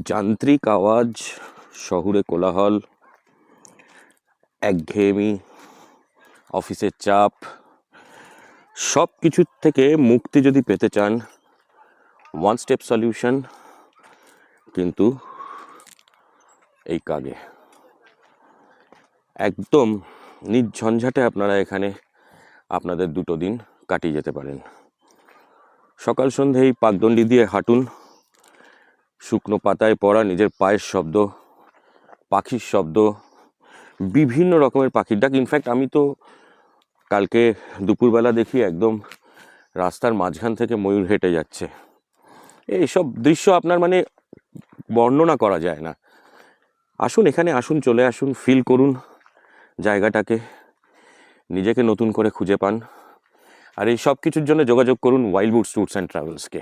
যান্ত্রিক আওয়াজ, শহুরে কোলাহল, একঘেয়েমি, অফিসের চাপ, সব কিছুর থেকে মুক্তি যদি পেতে চান, ওয়ান স্টেপ সলিউশন কিন্তু এই কাগে। একদম নির্ঝঞ্ঝাটে আপনারা এখানে আপনাদের 2 দিন কাটিয়ে যেতে পারেন। সকাল সন্ধে এই পাকদণ্ডি দিয়ে হাঁটুন, শুকনো পাতায় পড়া নিজের পায়ের শব্দ, পাখির শব্দ, বিভিন্ন রকমের পাখির ডাক। ইনফ্যাক্ট আমি তো কালকে দুপুরবেলা দেখি একদম রাস্তার মাঝখান থেকে ময়ূর হেঁটে যাচ্ছে। এইসব দৃশ্য আপনার মানে বর্ণনা করা যায় না। আসুন, এখানে আসুন, চলে আসুন, ফিল করুন জায়গাটাকে, নিজেকে নতুন করে খুঁজে পান। আর এই সব কিছুর জন্য যোগাযোগ করুন ওয়াইল্ড বুটস ট্যুরস অ্যান্ড ট্রাভেলসকে।